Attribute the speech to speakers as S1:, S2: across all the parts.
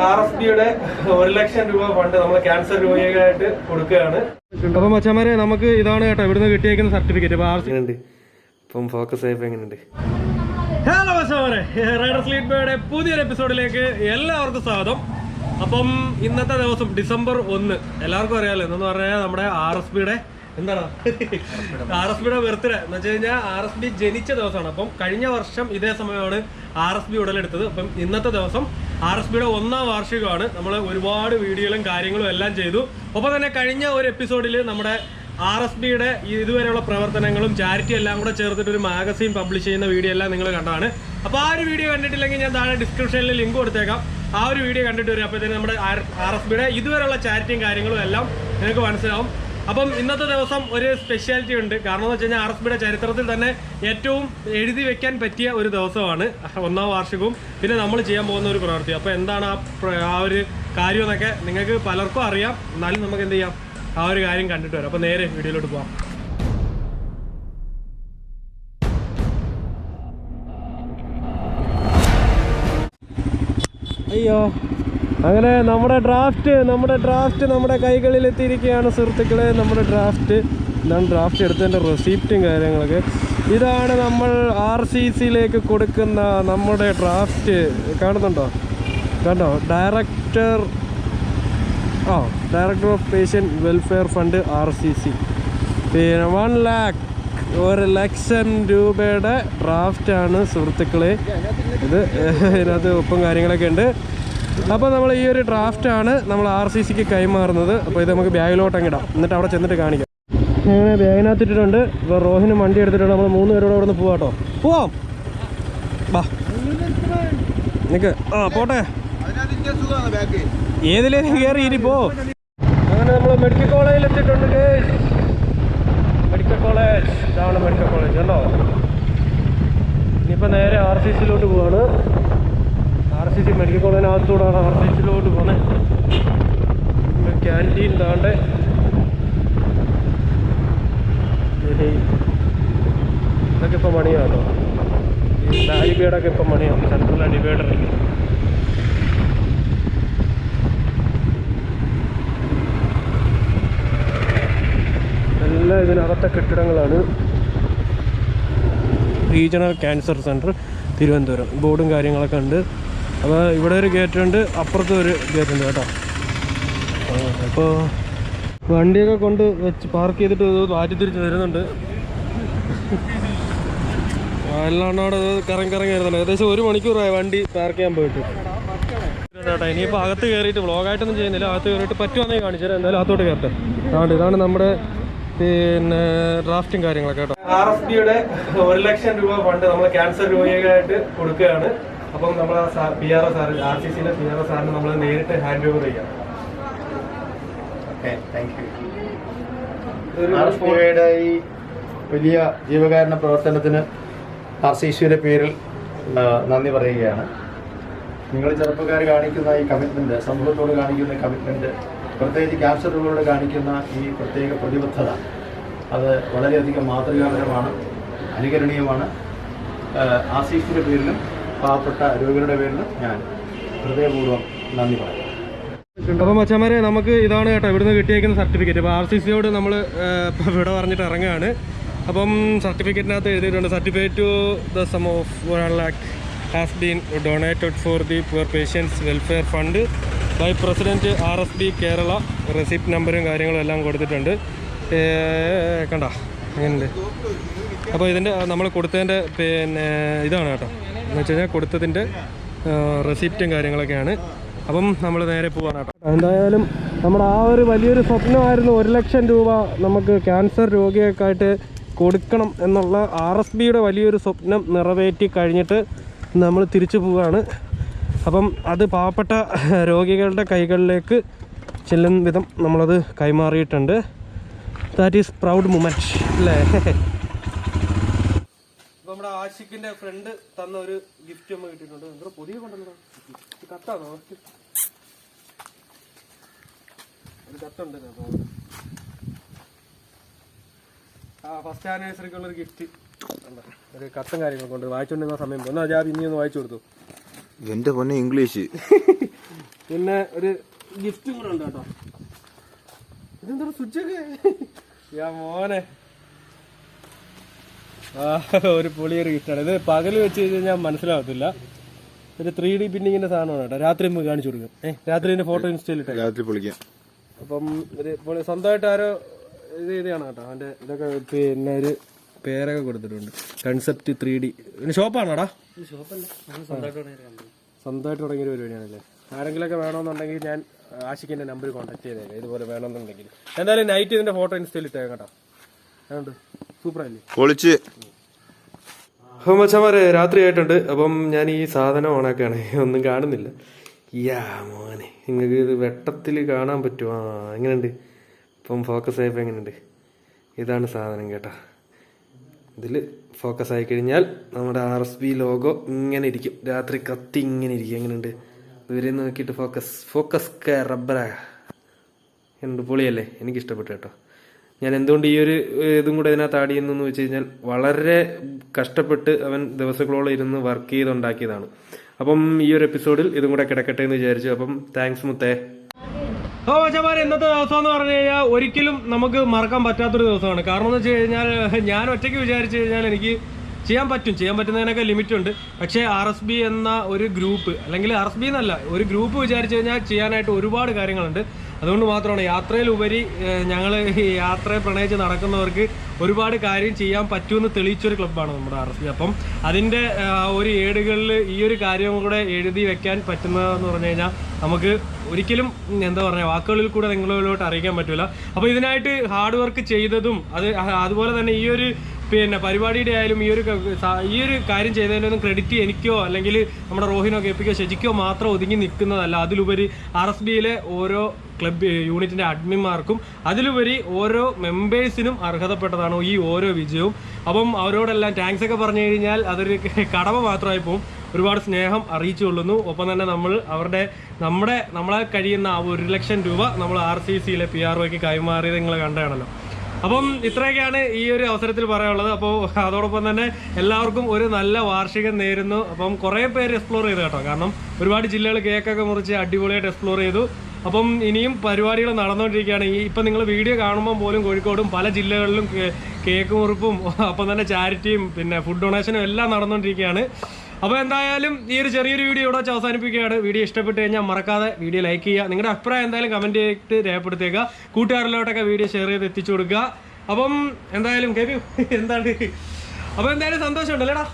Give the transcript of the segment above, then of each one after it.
S1: RSBയുടെ 1,00,000 രൂപ ഫണ്ട് നമ്മൾ ക്യാൻസർ രോഗികളായിട്ട് കൊടുക്കുകയാണ്. അപ്പൊ മച്ചാമാരെ നമുക്ക് ഇതാണ് കേട്ടോ ഇവിടുന്ന് കിട്ടിയേക്കുന്ന സർട്ടിഫിക്കറ്റ്. ഇപ്പം ഫോക്കസ് ആയപ്പോ എങ്ങനെയുണ്ട്? ഹലോ മച്ചാമാരെ, റൈഡേഴ്സ് ലീഡ് ബൈയുടെ പുതിയൊരു എപ്പിസോഡിലേക്ക് എല്ലാവർക്കും സ്വാഗതം. അപ്പം ഇന്നത്തെ ദിവസം ഡിസംബർ 1 എല്ലാവർക്കും അറിയാലോ. എന്ന് പറഞ്ഞാൽ നമ്മുടെ RSBയുടെ എന്താണ് RSBയുടെ ബർത്ത്ഡേ എന്ന് വെച്ച് കഴിഞ്ഞാൽ RSB ജനിച്ച ദിവസമാണ്. അപ്പം കഴിഞ്ഞ വർഷം ഇതേ സമയമാണ് RSB ഉടലെടുത്തത്. അപ്പം ഇന്നത്തെ ദിവസം RSBയുടെ 1ാം വാർഷികമാണ്. നമ്മൾ ഒരുപാട് വീഡിയോകളും കാര്യങ്ങളും എല്ലാം ചെയ്തു. ഒപ്പം തന്നെ കഴിഞ്ഞ ഒരു എപ്പിസോഡിൽ നമ്മുടെ RSBയുടെ ഇതുവരെയുള്ള പ്രവർത്തനങ്ങളും ചാരിറ്റി എല്ലാം കൂടെ ചേർത്തിട്ട് ഒരു മാഗസീൻ പബ്ലിഷ് ചെയ്യുന്ന വീഡിയോ എല്ലാം നിങ്ങൾ കണ്ടതാണ്. അപ്പോൾ ആ ഒരു വീഡിയോ കണ്ടിട്ടില്ലെങ്കിൽ ഞാൻ താഴെ ഡിസ്ക്രിപ്ഷനിൽ ലിങ്ക് കൊടുത്തേക്കാം. ആ ഒരു വീഡിയോ കണ്ടിട്ട് വരും. അപ്പോഴത്തേനും നമ്മുടെ RSBയുടെ ഇതുവരെയുള്ള ചാരിറ്റിയും കാര്യങ്ങളും എല്ലാം നിങ്ങൾക്ക് മനസ്സിലാവും. അപ്പം ഇന്നത്തെ ദിവസം ഒരു സ്പെഷ്യാലിറ്റി ഉണ്ട്. കാരണം എന്ന് വെച്ച് കഴിഞ്ഞാൽ RSBയുടെ ചരിത്രത്തിൽ തന്നെ ഏറ്റവും എഴുതി വെക്കാൻ പറ്റിയ ഒരു ദിവസമാണ് 1ാം വാർഷികവും പിന്നെ നമ്മൾ ചെയ്യാൻ പോകുന്ന ഒരു പ്രവൃത്തി. അപ്പോൾ എന്താണ് ആ ഒരു കാര്യം എന്നൊക്കെ നിങ്ങൾക്ക് പലർക്കും അറിയാം. എന്നാലും നമുക്ക് എന്ത് ചെയ്യാം, ആ ഒരു കാര്യം കണ്ടിട്ട് വരാം. അപ്പോൾ നേരെ വീഡിയോയിലോട്ട് പോവാം. അയ്യോ, അങ്ങനെ നമ്മുടെ ഡ്രാഫ്റ്റ് നമ്മുടെ കൈകളിൽ എത്തിയിരിക്കുകയാണ് സുഹൃത്തുക്കളെ. നമ്മുടെ ഡ്രാഫ്റ്റ് ഇതാണ്. ഡ്രാഫ്റ്റ് എടുത്തതിൻ്റെ റെസിപ്റ്റും കാര്യങ്ങളൊക്കെ ഇതാണ്. നമ്മൾ RCCയിലേക്ക് കൊടുക്കുന്ന നമ്മുടെ ഡ്രാഫ്റ്റ് കാണുന്നുണ്ടോ? കണ്ടോ? Director of patient welfare fund RCC. പിന്നെ 1,00,000 രൂപയുടെ ഡ്രാഫ്റ്റാണ് സുഹൃത്തുക്കളെ ഇത്. ഇതിനകത്ത് ഒപ്പം കാര്യങ്ങളൊക്കെ ഉണ്ട്. അപ്പോൾ നമ്മൾ ഈ ഒരു ഡ്രാഫ്റ്റാണ് നമ്മൾ RCCക്ക് കൈമാറുന്നത്. അപ്പോൾ ഇത് നമുക്ക് ബാഗിലോട്ട് അങ്ങിടാം, എന്നിട്ട് അവിടെ ചെന്നിട്ട് കാണിക്കാം. അങ്ങനെ ബാഗിനകത്ത് ഇട്ടിട്ടുണ്ട്. ഇപ്പോൾ റോഹിനും വണ്ടി എടുത്തിട്ടുണ്ട്. നമ്മൾ 3 പേരോട് അവിടെ നിന്ന് പോവാം കേട്ടോ. പോവാം, ബാ നിനക്ക് പോട്ടെ, ഏതിലേലും കയറി ഇനി പോ. അങ്ങനെ നമ്മൾ മെഡിക്കൽ കോളേജിൽ എത്തിയിട്ടുണ്ട്. മെഡിക്കൽ കോളേജ്, ഇതാണ് മെഡിക്കൽ കോളേജ് കണ്ടോ. ഇനിയിപ്പോൾ നേരെ RCCയിലോട്ട് പോവാണ്. RCC മെഡിക്കൽ കോളേജിനകത്തൂടാണ് RCCയിലോട്ട് പോകുന്നത്. ക്യാൻറ്റീൻ താണ്ടെ ഇതൊക്കെ ഇപ്പം മണിയാണ് കേട്ടോ. ഈ ഡിവൈഡറൊക്കെ ഇപ്പം മണിയാണ്. സെൻട്രൽ ഡിവൈഡർ എല്ലാം ഇതിനകത്തെ കെട്ടിടങ്ങളാണ്. റീജിയണൽ ക്യാൻസർ സെൻറ്റർ തിരുവനന്തപുരം ബോർഡും കാര്യങ്ങളൊക്കെ ഉണ്ട്. അപ്പോൾ ഇവിടെ ഒരു ഗേറ്റ് ഉണ്ട്, അപ്പുറത്തും ഒരു ഗേറ്റ് ഉണ്ട് കേട്ടോ. അപ്പോൾ വണ്ടിയൊക്കെ കൊണ്ട് വെച്ച് പാർക്ക് ചെയ്തിട്ട് മാറ്റി തിരിച്ച് വരുന്നുണ്ട്. എല്ലാം അവിടെ കറങ്ങി വരുന്നുണ്ട്. ഏകദേശം 1 മണിക്കൂറായി വണ്ടി പാർക്ക് ചെയ്യാൻ പോയിട്ട് കേട്ടോ. ഇനിയിപ്പോൾ അകത്ത് കയറിയിട്ട് വ്ളോഗായിട്ടൊന്നും ചെയ്യുന്നില്ല. അകത്ത് കയറിയിട്ട് പറ്റുവാണെങ്കിൽ കാണിച്ചു തരാം. എന്തായാലും അകത്തോട്ട് കയറട്ടെ. ഇതാണ് നമ്മുടെ പിന്നെ ഡ്രാഫ്റ്റും കാര്യങ്ങളൊക്കെ കേട്ടോ. RSBയുടെ 1,00,000 രൂപ ഫണ്ട് നമ്മൾ ക്യാൻസർ രോഗികളായിട്ട് കൊടുക്കുകയാണ്. അപ്പം നമ്മൾ PRO സാർ, RCCയിലെ PRO സാറിന് നമ്മൾ നേരിട്ട് ഹാൻഡ് ഓവർ ചെയ്യാം.
S2: RSBയുടെ ഈ വലിയ ജീവകാരുണ്യ പ്രവർത്തനത്തിന് RCCയുടെ പേരിൽ നന്ദി പറയുകയാണ്. നിങ്ങൾ ചെറുപ്പക്കാർ കാണിക്കുന്ന ഈ കമ്മിറ്റ്മെൻറ്റ്, സമൂഹത്തോട് കാണിക്കുന്ന കമ്മിറ്റ്മെൻറ്റ്, പ്രത്യേകിച്ച് ക്യാൻസർ രോഗികളോട് കാണിക്കുന്ന ഈ പ്രത്യേക പ്രതിബദ്ധത, അത് വളരെയധികം മാതൃകാപരമാണ്, അനുകരണീയമാണ്. RCCയുടെ പേരിലും പാവപ്പെട്ട രോഗികളുടെ പേരിലും ഞാൻ ഹൃദയപൂർവ്വം നന്ദി പറയാം.
S1: അപ്പോൾ മച്ചാമാരെ നമുക്ക് ഇതാണ് കേട്ടോ ഇവിടുന്ന് കിട്ടിയേക്കുന്ന സർട്ടിഫിക്കറ്റ്. അപ്പോൾ RCCയോട് നമ്മൾ ഇവിടെ പറഞ്ഞിട്ട് ഇറങ്ങുകയാണ്. അപ്പം സർട്ടിഫിക്കറ്റിനകത്ത് എഴുതിയിട്ടുണ്ട്, certificate to the sum of 1,00,000 has been donated for the poor patients welfare fund by president RSB Kerala. Receipt നമ്പറും കാര്യങ്ങളും എല്ലാം കൊടുത്തിട്ടുണ്ട്. കണ്ട അങ്ങനെയുണ്ട്. അപ്പോൾ ഇതിൻ്റെ നമ്മൾ കൊടുത്തതിൻ്റെ പിന്നെ ഇതാണ് കേട്ടോ. എന്ന് വെച്ച് കഴിഞ്ഞാൽ കൊടുത്തതിൻ്റെ റെസിപ്റ്റും കാര്യങ്ങളൊക്കെയാണ്. അപ്പം നമ്മൾ നേരെ പോകാൻ കേട്ടോ. എന്തായാലും നമ്മുടെ ആ ഒരു വലിയൊരു സ്വപ്നമായിരുന്നു 1,00,000 രൂപ നമുക്ക് ക്യാൻസർ രോഗികൾക്കായിട്ട് കൊടുക്കണം എന്നുള്ള RSBയുടെ വലിയൊരു സ്വപ്നം നിറവേറ്റി കഴിഞ്ഞിട്ട് നമ്മൾ തിരിച്ചു പോവുകയാണ്. അപ്പം അത് പാവപ്പെട്ട രോഗികളുടെ കൈകളിലേക്ക് ചെല്ലുന്ന വിധം നമ്മളത് കൈമാറിയിട്ടുണ്ട്. ദാറ്റ് ഈസ് പ്രൗഡ് മൊമെൻറ്റ് അല്ലേ. നമ്മുടെ ആഷിഖിൻ്റെ ഫ്രണ്ട് തന്ന ഒരു ഗിഫ്റ്റ് നമ്മൾ കിട്ടിയിട്ടുണ്ട്. എന്താ പുതിയ കൊണ്ടല്ലോ, കത്താണോ? ഒരു കത്തുണ്ട്. ഫസ്റ്റ് ആനിവേഴ്സറിക്കുള്ളൊരു ഗിഫ്റ്റ്, ഒരു കത്തും കാര്യങ്ങളൊക്കെ ഉണ്ട്. വായിച്ചുകൊണ്ടിരുന്ന സമയം ഒന്ന് അജാബ് ഇനി ഒന്ന് വായിച്ചു കൊടുത്തു.
S3: എന്റെ പൊന്നെ ഇംഗ്ലീഷ്
S1: പിന്നെ ഒരു ഗിഫ്റ്റും കൂടെ ഉണ്ട് കേട്ടോ. ഇതെന്താ സ്വിച്ചൊക്കെ മോനെ ഒരു പൊളിയൊരു ഗിഫ്റ്റാണ്. ഇത് പകല് വെച്ച് കഴിഞ്ഞാൽ മനസ്സിലാവത്തില്ല. ഒരു 3D പ്രിന്റിങ്ങിന്റെ സാധനമാണ് കേട്ടോ. രാത്രി നമുക്ക് കാണിച്ചു കൊടുക്കും. രാത്രി ഇതിന്റെ ഫോട്ടോ ഇൻസ്റ്റയിലിട്ട് രാത്രി പൊളിക്കാം. അപ്പം ഒരു സ്വന്തമായിട്ട് ആരോ ഇത് ചെയ്താണ് കേട്ടോ. അവന്റെ ഇതൊക്കെ പിന്നെ ഒരു പേരൊക്കെ കൊടുത്തിട്ടുണ്ട്. Concept 3D. പിന്നെ ഷോപ്പാണോടാ? സ്വന്തമായിട്ട് തുടങ്ങിയൊരു പരിപാടിയാണല്ലേ. ആരെങ്കിലൊക്കെ വേണമെന്നുണ്ടെങ്കിൽ ഞാൻ ആഷിക്കിന്റെ നമ്പർ കോൺടാക്ട് ചെയ്തേക്കാം ഇതുപോലെ വേണമെന്നുണ്ടെങ്കിൽ. എന്തായാലും നൈറ്റ് ഇതിന്റെ ഫോട്ടോ ഇൻസ്റ്റയിൽ ഇട്ടേക്കാം കേട്ടോ. അതുകൊണ്ട് സൂപ്പറല്ലേ പൊളിച്ച്. അപ്പം മച്ചമാരെ രാത്രി ആയിട്ടുണ്ട്. അപ്പം ഞാൻ ഈ സാധനം ഓണാക്കാണ്. ഒന്നും കാണുന്നില്ല. യാ മോനെ, നിങ്ങൾക്ക് ഇത് വെട്ടത്തിൽ കാണാൻ പറ്റുമോ? എങ്ങനെയുണ്ട് ഇപ്പം ഫോക്കസ് ആയപ്പോൾ? എങ്ങനെയുണ്ട്? ഇതാണ് സാധനം കേട്ടോ. ഇതിൽ ഫോക്കസ് ആയി കഴിഞ്ഞാൽ നമ്മുടെ RSB ലോഗോ ഇങ്ങനെ ഇരിക്കും. രാത്രി കത്തി ഇങ്ങനെ ഇരിക്കും. എങ്ങനെയുണ്ട്? ഇവരെ നോക്കിയിട്ട് ഫോക്കസ് റബ്ബറ എന്ത് പൊളിയല്ലേ. എനിക്കിഷ്ടപ്പെട്ടു കേട്ടോ. ഞാൻ എന്തുകൊണ്ട് ഈ ഒരു ഇതും കൂടെ ഇതിനകത്ത് ആഡ് ചെയ്യുന്നു വെച്ച് കഴിഞ്ഞാൽ വളരെ കഷ്ടപ്പെട്ട് അവൻ ദിവസങ്ങളോളം ഇരുന്ന് വർക്ക് ചെയ്തുണ്ടാക്കിയതാണ്. അപ്പം ഈ ഒരു എപ്പിസോഡിൽ ഇതും കൂടെ കിടക്കട്ടെ എന്ന് വിചാരിച്ചു. അപ്പം താങ്ക്സ് മുത്തേ. മച്ചാമാരെ, ഇന്നത്തെ ദിവസം എന്ന് പറഞ്ഞു കഴിഞ്ഞാൽ ഒരിക്കലും നമുക്ക് മറക്കാൻ പറ്റാത്തൊരു ദിവസമാണ്. കാരണം എന്ന് വെച്ച് കഴിഞ്ഞാൽ ഞാൻ ഒറ്റയ്ക്ക് വിചാരിച്ചു കഴിഞ്ഞാൽ എനിക്ക് ചെയ്യാൻ പറ്റുന്നതിനൊക്കെ ലിമിറ്റ് ഉണ്ട്. പക്ഷേ RSB എന്ന ഒരു ഗ്രൂപ്പ്, അല്ലെങ്കിൽ RSB എന്നല്ല, ഒരു ഗ്രൂപ്പ് വിചാരിച്ചു കഴിഞ്ഞാൽ ചെയ്യാനായിട്ട് ഒരുപാട് കാര്യങ്ങളുണ്ട്. അതുകൊണ്ട് മാത്രമാണ് യാത്രയിലുപരി ഞങ്ങൾ യാത്രയെ പ്രണയിച്ച് നടക്കുന്നവർക്ക് ഒരുപാട് കാര്യം ചെയ്യാൻ പറ്റുമെന്ന് തെളിയിച്ചൊരു ക്ലബ്ബാണ് നമ്മുടെ RSB. അപ്പം അതിൻ്റെ ഒരു ഏടുകളിൽ ഈ ഒരു കാര്യം കൂടെ എഴുതി വെക്കാൻ പറ്റുന്നതെന്ന് പറഞ്ഞു കഴിഞ്ഞാൽ നമുക്ക് ഒരിക്കലും എന്താ പറയുക വാക്കുകളിൽ കൂടെ നിങ്ങളിലോട്ട് അറിയിക്കാൻ പറ്റില്ല. അപ്പോൾ ഇതിനായിട്ട് ഹാർഡ് വർക്ക് ചെയ്തതും അതുപോലെ തന്നെ ഈ ഒരു പിന്നെ പരിപാടിയുടെ ആയാലും ഈ ഒരു കാര്യം ചെയ്തതിനൊന്നും ക്രെഡിറ്റ് എനിക്കോ അല്ലെങ്കിൽ നമ്മുടെ റോഹിനോ കേപ്പിക്കോ ശജിക്കോ മാത്രം ഒതുങ്ങി നിൽക്കുന്നതല്ല. അതിലുപരി RSBയിലെ ഓരോ ക്ലബ് യൂണിറ്റിൻ്റെ അഡ്മിന്മാർക്കും അതിലുപരി ഓരോ മെമ്പേഴ്സിനും അർഹതപ്പെട്ടതാണ് ഈ ഓരോ വിജയവും. അപ്പം അവരോടെല്ലാം താങ്ക്സ് ഒക്കെ പറഞ്ഞു കഴിഞ്ഞാൽ അതൊരു കടമ മാത്രമായി പോകും. ഒരുപാട് സ്നേഹം അറിയിച്ചു കൊള്ളുന്നു. ഒപ്പം തന്നെ നമ്മളെ കഴിയുന്ന ആ 1 ലക്ഷം രൂപ നമ്മൾ RCCയിലെ PROയ്ക്ക് കൈമാറിയത് നിങ്ങൾ കണ്ടാണല്ലോ. അപ്പം ഇത്രയൊക്കെയാണ് ഈ ഒരു അവസരത്തിൽ പറയാനുള്ളത്. അപ്പോൾ അതോടൊപ്പം തന്നെ എല്ലാവർക്കും ഒരു നല്ല വാർഷികം നേരുന്നു. അപ്പം കുറേ പേര് എക്സ്പ്ലോർ ചെയ്തു കേട്ടോ. കാരണം ഒരുപാട് ജില്ലകൾ കേക്കൊക്കെ മുറിച്ച് അടിപൊളിയായിട്ട് എക്സ്പ്ലോർ ചെയ്തു. അപ്പം ഇനിയും പരിപാടികൾ നടന്നുകൊണ്ടിരിക്കുകയാണ്. ഇപ്പം നിങ്ങൾ വീഡിയോ കാണുമ്പോൾ പോലും കോഴിക്കോടും പല ജില്ലകളിലും കേക്ക് മുറിപ്പും അപ്പം തന്നെ ചാരിറ്റിയും പിന്നെ ഫുഡ് ഡൊണേഷനും എല്ലാം നടന്നുകൊണ്ടിരിക്കുകയാണ്. അപ്പോൾ എന്തായാലും ഈ ഒരു ചെറിയൊരു വീഡിയോ ഇവിടെ വെച്ച് അവസാനിപ്പിക്കുകയാണ്. വീഡിയോ ഇഷ്ടപ്പെട്ട് കഴിഞ്ഞാൽ മറക്കാതെ വീഡിയോ ലൈക്ക് ചെയ്യുക. നിങ്ങളുടെ അഭിപ്രായം എന്തായാലും കമൻറ്റ് ചെയ്തിട്ട് രേഖപ്പെടുത്തുക. കൂട്ടുകാരിലോട്ടൊക്കെ വീഡിയോ ഷെയർ ചെയ്ത് എത്തിച്ചു കൊടുക്കുക. അപ്പം എന്തായാലും എന്താണ് അപ്പം എന്തായാലും സന്തോഷമുണ്ടല്ലേടാ.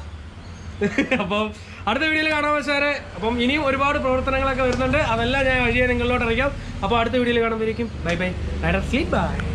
S1: അപ്പം അടുത്ത വീഡിയോയിൽ കാണാൻ വെച്ചാൽ അപ്പം ഇനിയും ഒരുപാട് പ്രവർത്തനങ്ങളൊക്കെ വരുന്നുണ്ട്. അതെല്ലാം ഞാൻ വഴിയെ നിങ്ങളിലോട്ട് അറിയിക്കാം. അപ്പോൾ അടുത്ത വീഡിയോയിൽ കാണുമ്പോഴേക്കും ബൈ. Sleep by.